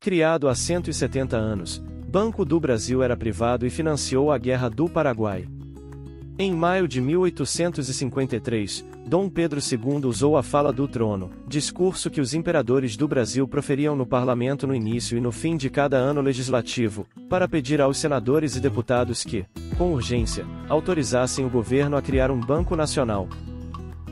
Criado há 170 anos, Banco do Brasil era privado e financiou a Guerra do Paraguai. Em maio de 1853, Dom Pedro II usou a fala do trono, discurso que os imperadores do Brasil proferiam no parlamento no início e no fim de cada ano legislativo, para pedir aos senadores e deputados que, com urgência, autorizassem o governo a criar um Banco Nacional.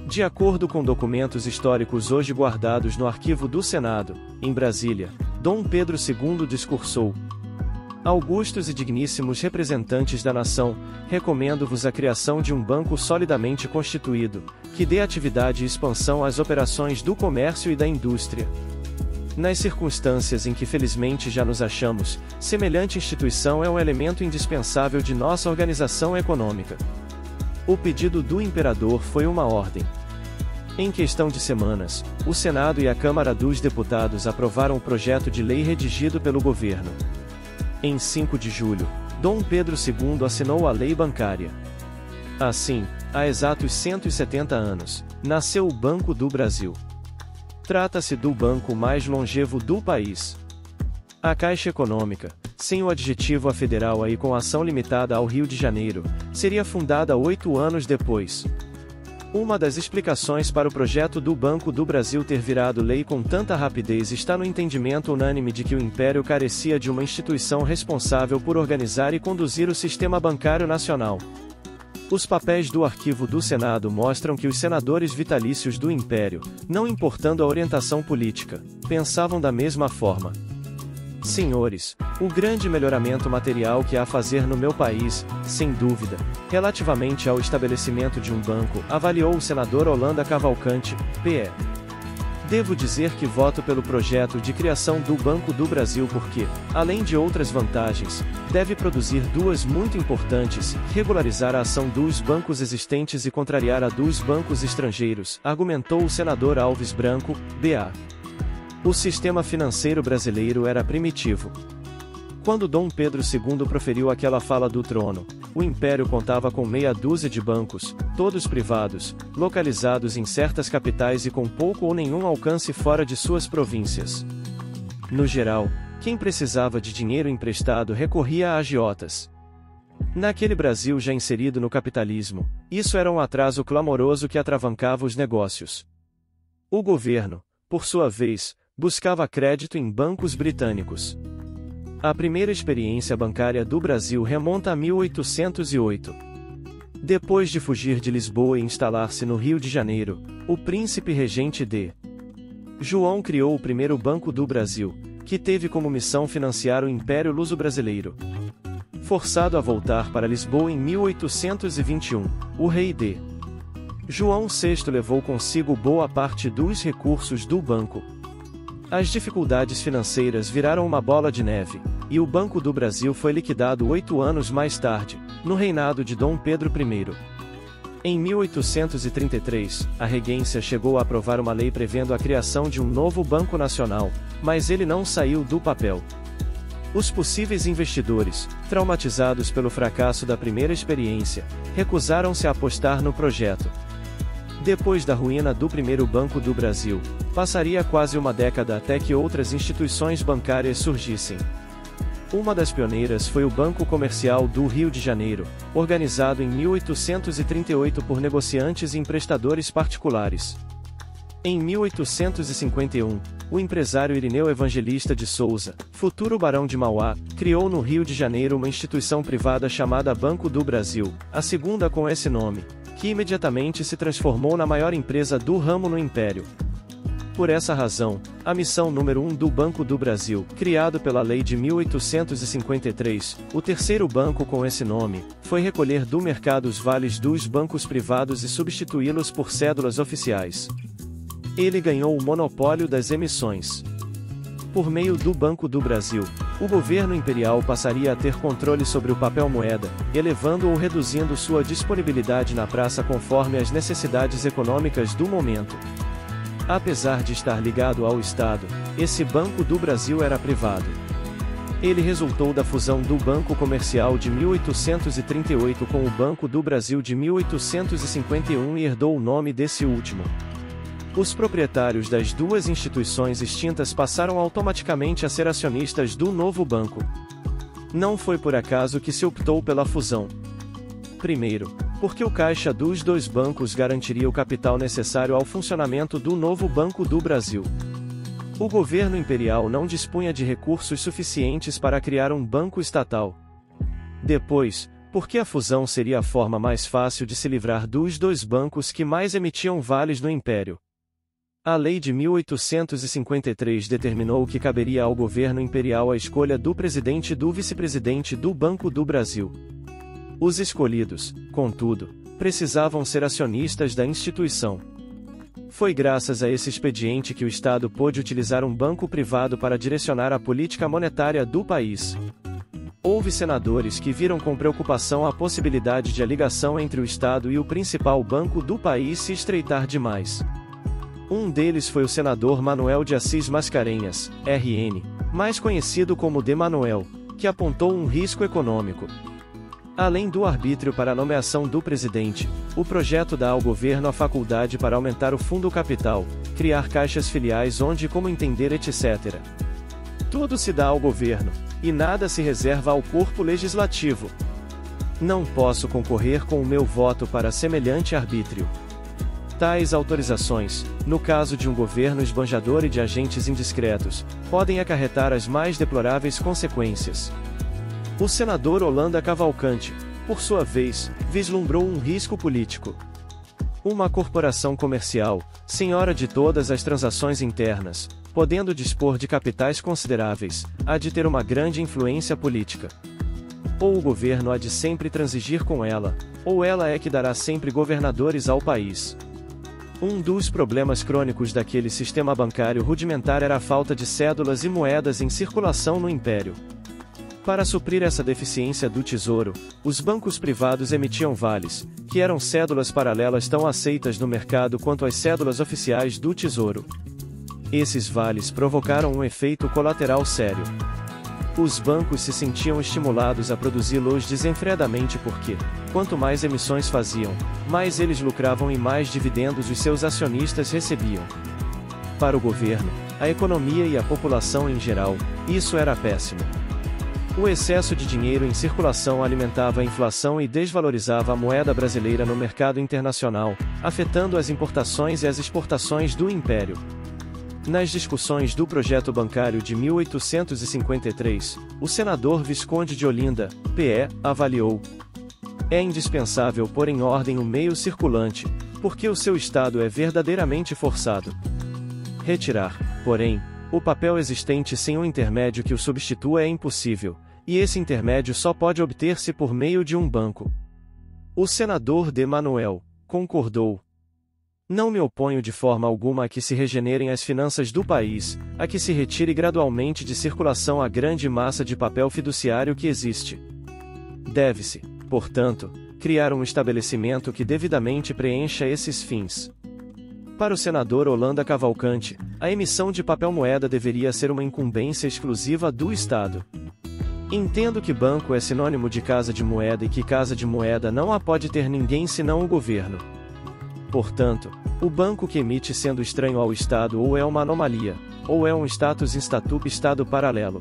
De acordo com documentos históricos hoje guardados no arquivo do Senado, em Brasília, Dom Pedro II discursou: Augustos e digníssimos representantes da nação, recomendo-vos a criação de um banco solidamente constituído, que dê atividade e expansão às operações do comércio e da indústria. Nas circunstâncias em que felizmente já nos achamos, semelhante instituição é um elemento indispensável de nossa organização econômica. O pedido do imperador foi uma ordem. Em questão de semanas, o Senado e a Câmara dos Deputados aprovaram o projeto de lei redigido pelo governo. Em 5 de julho, Dom Pedro II assinou a Lei Bancária. Assim, há exatos 170 anos, nasceu o Banco do Brasil. Trata-se do banco mais longevo do país. A Caixa Econômica, sem o adjetivo a federal e com ação limitada ao Rio de Janeiro, seria fundada 8 anos depois. Uma das explicações para o projeto do Banco do Brasil ter virado lei com tanta rapidez está no entendimento unânime de que o Império carecia de uma instituição responsável por organizar e conduzir o sistema bancário nacional. Os papéis do arquivo do Senado mostram que os senadores vitalícios do Império, não importando a orientação política, pensavam da mesma forma. Senhores, o grande melhoramento material que há a fazer no meu país, sem dúvida, relativamente ao estabelecimento de um banco, avaliou o senador Holanda Cavalcante, PE. Devo dizer que voto pelo projeto de criação do Banco do Brasil porque, além de outras vantagens, deve produzir duas muito importantes: regularizar a ação dos bancos existentes e contrariar a dos bancos estrangeiros, argumentou o senador Alves Branco, BA. O sistema financeiro brasileiro era primitivo. Quando Dom Pedro II proferiu aquela fala do trono, o Império contava com meia dúzia de bancos, todos privados, localizados em certas capitais e com pouco ou nenhum alcance fora de suas províncias. No geral, quem precisava de dinheiro emprestado recorria a agiotas. Naquele Brasil já inserido no capitalismo, isso era um atraso clamoroso que atravancava os negócios. O governo, por sua vez, buscava crédito em bancos britânicos. A primeira experiência bancária do Brasil remonta a 1808. Depois de fugir de Lisboa e instalar-se no Rio de Janeiro, o príncipe regente D. João criou o primeiro Banco do Brasil, que teve como missão financiar o Império Luso-Brasileiro. Forçado a voltar para Lisboa em 1821, o rei D. João VI levou consigo boa parte dos recursos do banco. As dificuldades financeiras viraram uma bola de neve, e o Banco do Brasil foi liquidado 8 anos mais tarde, no reinado de Dom Pedro I. Em 1833, a regência chegou a aprovar uma lei prevendo a criação de um novo Banco Nacional, mas ele não saiu do papel. Os possíveis investidores, traumatizados pelo fracasso da primeira experiência, recusaram-se a apostar no projeto. Depois da ruína do primeiro Banco do Brasil, passaria quase uma década até que outras instituições bancárias surgissem. Uma das pioneiras foi o Banco Comercial do Rio de Janeiro, organizado em 1838 por negociantes e emprestadores particulares. Em 1851, o empresário Irineu Evangelista de Souza, futuro Barão de Mauá, criou no Rio de Janeiro uma instituição privada chamada Banco do Brasil, a segunda com esse nome, que imediatamente se transformou na maior empresa do ramo no Império. Por essa razão, a missão número 1 do Banco do Brasil, criado pela Lei de 1853, o terceiro banco com esse nome, foi recolher do mercado os vales dos bancos privados e substituí-los por cédulas oficiais. Ele ganhou o monopólio das emissões. Por meio do Banco do Brasil, o governo imperial passaria a ter controle sobre o papel moeda, elevando ou reduzindo sua disponibilidade na praça conforme as necessidades econômicas do momento. Apesar de estar ligado ao Estado, esse Banco do Brasil era privado. Ele resultou da fusão do Banco Comercial de 1838 com o Banco do Brasil de 1851 e herdou o nome desse último. Os proprietários das duas instituições extintas passaram automaticamente a ser acionistas do novo banco. Não foi por acaso que se optou pela fusão. Primeiro, porque o caixa dos dois bancos garantiria o capital necessário ao funcionamento do novo Banco do Brasil. O governo imperial não dispunha de recursos suficientes para criar um banco estatal. Depois, porque a fusão seria a forma mais fácil de se livrar dos dois bancos que mais emitiam vales no Império. A Lei de 1853 determinou que caberia ao governo imperial a escolha do presidente e do vice-presidente do Banco do Brasil. Os escolhidos, contudo, precisavam ser acionistas da instituição. Foi graças a esse expediente que o Estado pôde utilizar um banco privado para direcionar a política monetária do país. Houve senadores que viram com preocupação a possibilidade de a ligação entre o Estado e o principal banco do país se estreitar demais. Um deles foi o senador Manuel de Assis Mascarenhas, RN, mais conhecido como de Manoel, que apontou um risco econômico. Além do arbítrio para a nomeação do presidente, o projeto dá ao governo a faculdade para aumentar o fundo capital, criar caixas filiais onde e como entender etc. Tudo se dá ao governo, e nada se reserva ao corpo legislativo. Não posso concorrer com o meu voto para semelhante arbítrio. Tais autorizações, no caso de um governo esbanjador e de agentes indiscretos, podem acarretar as mais deploráveis consequências. O senador Holanda Cavalcante, por sua vez, vislumbrou um risco político. Uma corporação comercial, senhora de todas as transações internas, podendo dispor de capitais consideráveis, há de ter uma grande influência política. Ou o governo há de sempre transigir com ela, ou ela é que dará sempre governadores ao país. Um dos problemas crônicos daquele sistema bancário rudimentar era a falta de cédulas e moedas em circulação no Império. Para suprir essa deficiência do Tesouro, os bancos privados emitiam vales, que eram cédulas paralelas tão aceitas no mercado quanto as cédulas oficiais do Tesouro. Esses vales provocaram um efeito colateral sério. Os bancos se sentiam estimulados a produzi-los desenfreadamente porque, quanto mais emissões faziam, mais eles lucravam e mais dividendos os seus acionistas recebiam. Para o governo, a economia e a população em geral, isso era péssimo. O excesso de dinheiro em circulação alimentava a inflação e desvalorizava a moeda brasileira no mercado internacional, afetando as importações e as exportações do Império. Nas discussões do projeto bancário de 1853, o senador Visconde de Olinda, PE, avaliou: é indispensável pôr em ordem o meio circulante, porque o seu estado é verdadeiramente forçado. Retirar, porém, o papel existente sem um intermédio que o substitua é impossível, e esse intermédio só pode obter-se por meio de um banco. O senador de Manoel concordou. Não me oponho de forma alguma a que se regenerem as finanças do país, a que se retire gradualmente de circulação a grande massa de papel fiduciário que existe. Deve-se, portanto, criar um estabelecimento que devidamente preencha esses fins. Para o senador Holanda Cavalcante, a emissão de papel-moeda deveria ser uma incumbência exclusiva do Estado. Entendo que banco é sinônimo de casa de moeda e que casa de moeda não a pode ter ninguém senão o governo. Portanto, o banco que emite sendo estranho ao Estado ou é uma anomalia, ou é um status statuto Estado paralelo.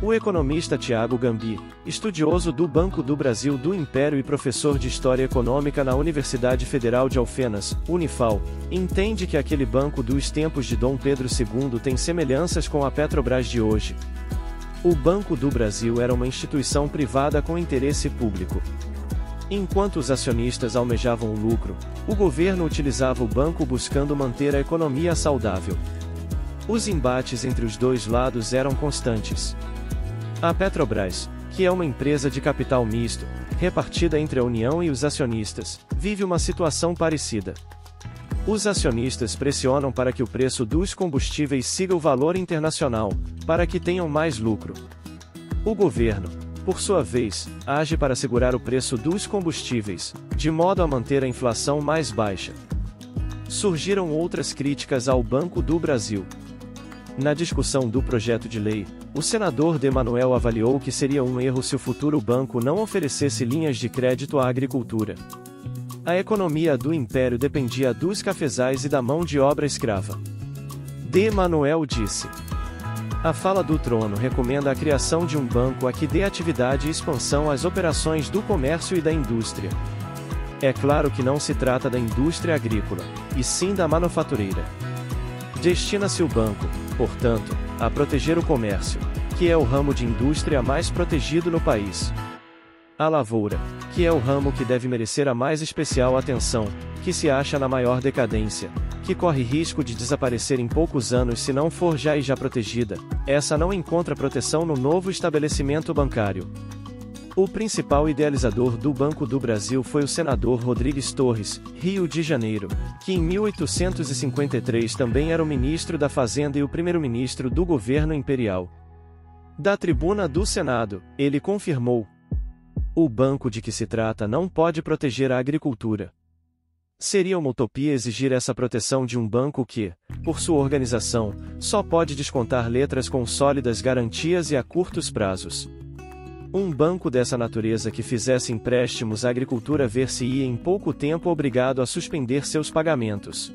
O economista Tiago Gambi, estudioso do Banco do Brasil do Império e professor de História Econômica na Universidade Federal de Alfenas, Unifal, entende que aquele banco dos tempos de Dom Pedro II tem semelhanças com a Petrobras de hoje. O Banco do Brasil era uma instituição privada com interesse público. Enquanto os acionistas almejavam o lucro, o governo utilizava o banco buscando manter a economia saudável. Os embates entre os dois lados eram constantes. A Petrobras, que é uma empresa de capital misto, repartida entre a União e os acionistas, vive uma situação parecida. Os acionistas pressionam para que o preço dos combustíveis siga o valor internacional, para que tenham mais lucro. O governo, por sua vez, age para segurar o preço dos combustíveis, de modo a manter a inflação mais baixa. Surgiram outras críticas ao Banco do Brasil. Na discussão do projeto de lei, o senador de Manoel avaliou que seria um erro se o futuro banco não oferecesse linhas de crédito à agricultura. A economia do império dependia dos cafezais e da mão de obra escrava. D. Manuel disse. A fala do trono recomenda a criação de um banco a que dê atividade e expansão às operações do comércio e da indústria. É claro que não se trata da indústria agrícola, e sim da manufatureira. Destina-se o banco, portanto, a proteger o comércio, que é o ramo de indústria mais protegido no país. A lavoura, que é o ramo que deve merecer a mais especial atenção, que se acha na maior decadência, que corre risco de desaparecer em poucos anos se não for já protegida, essa não encontra proteção no novo estabelecimento bancário. O principal idealizador do Banco do Brasil foi o senador Rodrigues Torres, Rio de Janeiro, que em 1853 também era o ministro da Fazenda e o primeiro-ministro do governo imperial. Da tribuna do Senado, ele confirmou: o banco de que se trata não pode proteger a agricultura. Seria uma utopia exigir essa proteção de um banco que, por sua organização, só pode descontar letras com sólidas garantias e a curtos prazos. Um banco dessa natureza que fizesse empréstimos à agricultura ver-se-ia em pouco tempo obrigado a suspender seus pagamentos.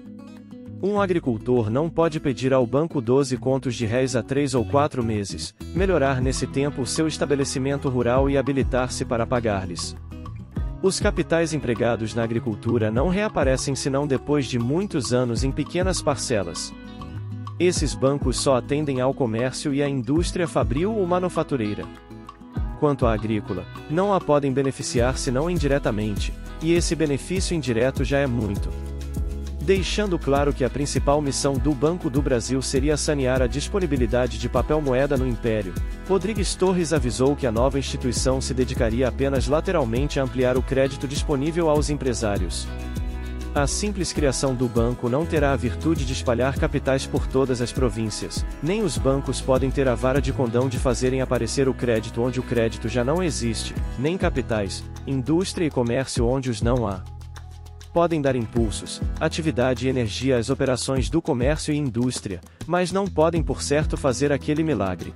Um agricultor não pode pedir ao banco 12 contos de réis a 3 ou 4 meses, melhorar nesse tempo o seu estabelecimento rural e habilitar-se para pagar-lhes. Os capitais empregados na agricultura não reaparecem senão depois de muitos anos em pequenas parcelas. Esses bancos só atendem ao comércio e à indústria fabril ou manufatureira. Quanto à agrícola, não a podem beneficiar senão indiretamente, e esse benefício indireto já é muito. Deixando claro que a principal missão do Banco do Brasil seria sanear a disponibilidade de papel-moeda no Império, Rodrigues Torres avisou que a nova instituição se dedicaria apenas lateralmente a ampliar o crédito disponível aos empresários. A simples criação do banco não terá a virtude de espalhar capitais por todas as províncias, nem os bancos podem ter a vara de condão de fazerem aparecer o crédito onde o crédito já não existe, nem capitais, indústria e comércio onde os não há. Podem dar impulsos, atividade e energia às operações do comércio e indústria, mas não podem por certo fazer aquele milagre.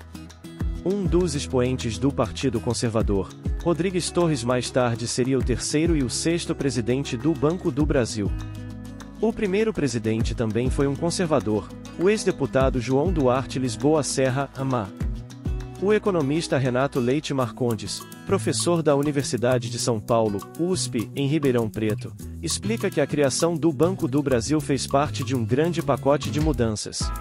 Um dos expoentes do Partido Conservador, Rodrigues Torres mais tarde seria o terceiro e o sexto presidente do Banco do Brasil. O primeiro presidente também foi um conservador, o ex-deputado João Duarte Lisboa Serra, AMA. O economista Renato Leite Marcondes, professor da Universidade de São Paulo, USP, em Ribeirão Preto, explica que a criação do Banco do Brasil fez parte de um grande pacote de mudanças.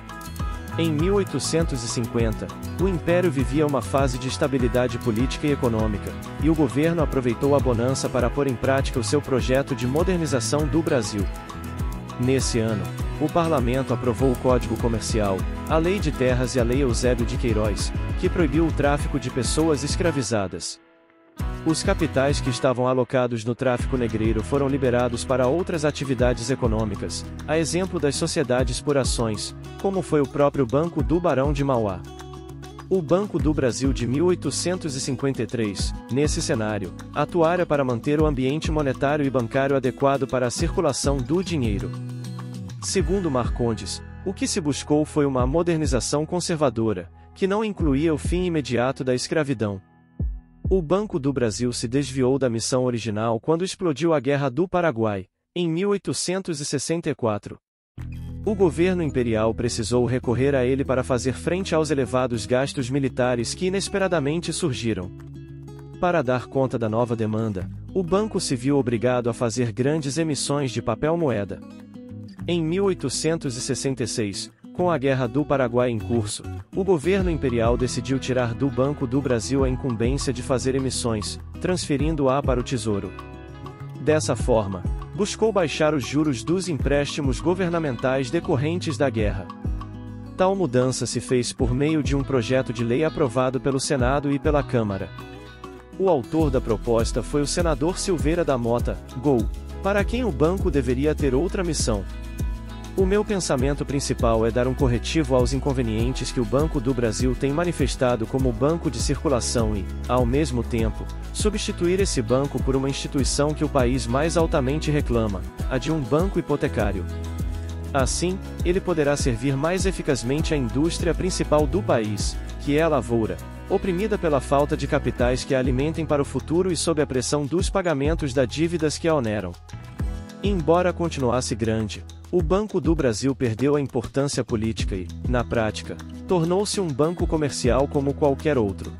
Em 1850, o Império vivia uma fase de estabilidade política e econômica, e o governo aproveitou a bonança para pôr em prática o seu projeto de modernização do Brasil. Nesse ano, o Parlamento aprovou o Código Comercial, a Lei de Terras e a Lei Eusébio de Queiroz, que proibiu o tráfico de pessoas escravizadas. Os capitais que estavam alocados no tráfico negreiro foram liberados para outras atividades econômicas, a exemplo das sociedades por ações, como foi o próprio Banco do Barão de Mauá. O Banco do Brasil de 1853, nesse cenário, atuara para manter o ambiente monetário e bancário adequado para a circulação do dinheiro. Segundo Marcondes, o que se buscou foi uma modernização conservadora, que não incluía o fim imediato da escravidão. O Banco do Brasil se desviou da missão original quando explodiu a Guerra do Paraguai, em 1864. O governo imperial precisou recorrer a ele para fazer frente aos elevados gastos militares que inesperadamente surgiram. Para dar conta da nova demanda, o banco se viu obrigado a fazer grandes emissões de papel-moeda. Em 1866, com a Guerra do Paraguai em curso, o governo imperial decidiu tirar do Banco do Brasil a incumbência de fazer emissões, transferindo-a para o Tesouro. Dessa forma, buscou baixar os juros dos empréstimos governamentais decorrentes da guerra. Tal mudança se fez por meio de um projeto de lei aprovado pelo Senado e pela Câmara. O autor da proposta foi o senador Silveira da Mota, Gol, para quem o banco deveria ter outra missão. O meu pensamento principal é dar um corretivo aos inconvenientes que o Banco do Brasil tem manifestado como banco de circulação e, ao mesmo tempo, substituir esse banco por uma instituição que o país mais altamente reclama, a de um banco hipotecário. Assim, ele poderá servir mais eficazmente à indústria principal do país, que é a lavoura, oprimida pela falta de capitais que a alimentem para o futuro e sob a pressão dos pagamentos das dívidas que a oneram. Embora continuasse grande, o Banco do Brasil perdeu a importância política e, na prática, tornou-se um banco comercial como qualquer outro.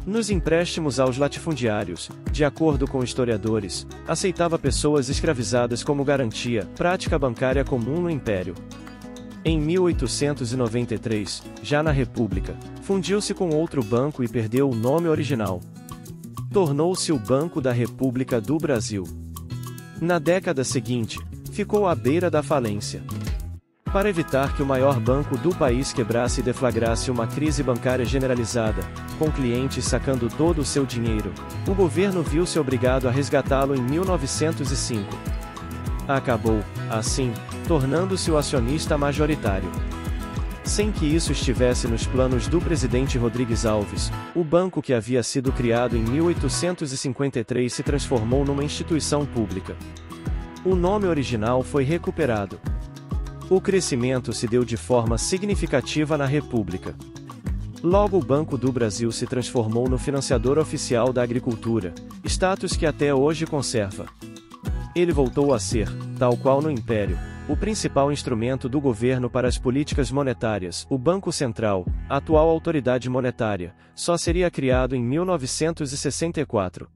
Nos empréstimos aos latifundiários, de acordo com historiadores, aceitava pessoas escravizadas como garantia, prática bancária comum no Império. Em 1893, já na República, fundiu-se com outro banco e perdeu o nome original. Tornou-se o Banco da República do Brasil. Na década seguinte, ficou à beira da falência. Para evitar que o maior banco do país quebrasse e deflagrasse uma crise bancária generalizada, com clientes sacando todo o seu dinheiro, o governo viu-se obrigado a resgatá-lo em 1905. Acabou, assim, tornando-se o acionista majoritário. Sem que isso estivesse nos planos do presidente Rodrigues Alves, o banco que havia sido criado em 1853 se transformou numa instituição pública. O nome original foi recuperado. O crescimento se deu de forma significativa na República. Logo o Banco do Brasil se transformou no financiador oficial da agricultura, status que até hoje conserva. Ele voltou a ser, tal qual no Império, o principal instrumento do governo para as políticas monetárias. O Banco Central, a atual autoridade monetária, só seria criado em 1964.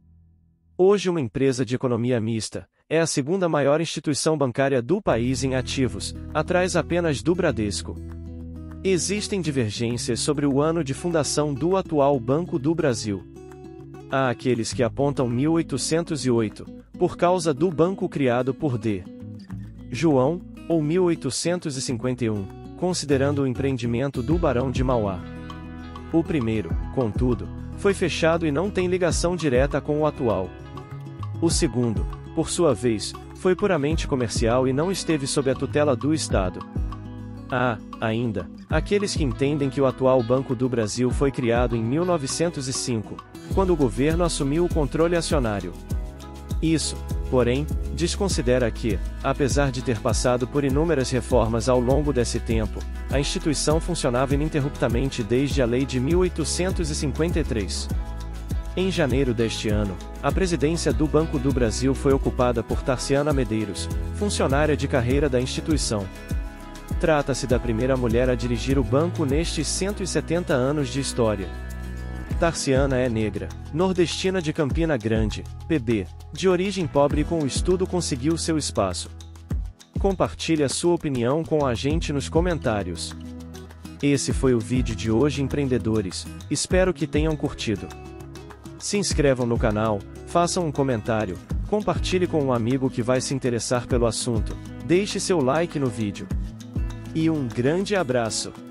Hoje uma empresa de economia mista, é a segunda maior instituição bancária do país em ativos, atrás apenas do Bradesco. Existem divergências sobre o ano de fundação do atual Banco do Brasil. Há aqueles que apontam 1808, por causa do banco criado por D. João, ou 1851, considerando o empreendimento do Barão de Mauá. O primeiro, contudo, foi fechado e não tem ligação direta com o atual. O segundo, por sua vez, foi puramente comercial e não esteve sob a tutela do Estado. Há, ainda, aqueles que entendem que o atual Banco do Brasil foi criado em 1905, quando o governo assumiu o controle acionário. Isso, porém, desconsidera que, apesar de ter passado por inúmeras reformas ao longo desse tempo, a instituição funcionava ininterruptamente desde a Lei de 1853. Em janeiro deste ano, a presidência do Banco do Brasil foi ocupada por Tarciana Medeiros, funcionária de carreira da instituição. Trata-se da primeira mulher a dirigir o banco nestes 170 anos de história. Tarciana é negra, nordestina de Campina Grande, PB, de origem pobre e com o estudo conseguiu seu espaço. Compartilhe a sua opinião com a gente nos comentários. Esse foi o vídeo de hoje, empreendedores, espero que tenham curtido. Se inscrevam no canal, façam um comentário, compartilhe com um amigo que vai se interessar pelo assunto, deixe seu like no vídeo. E um grande abraço!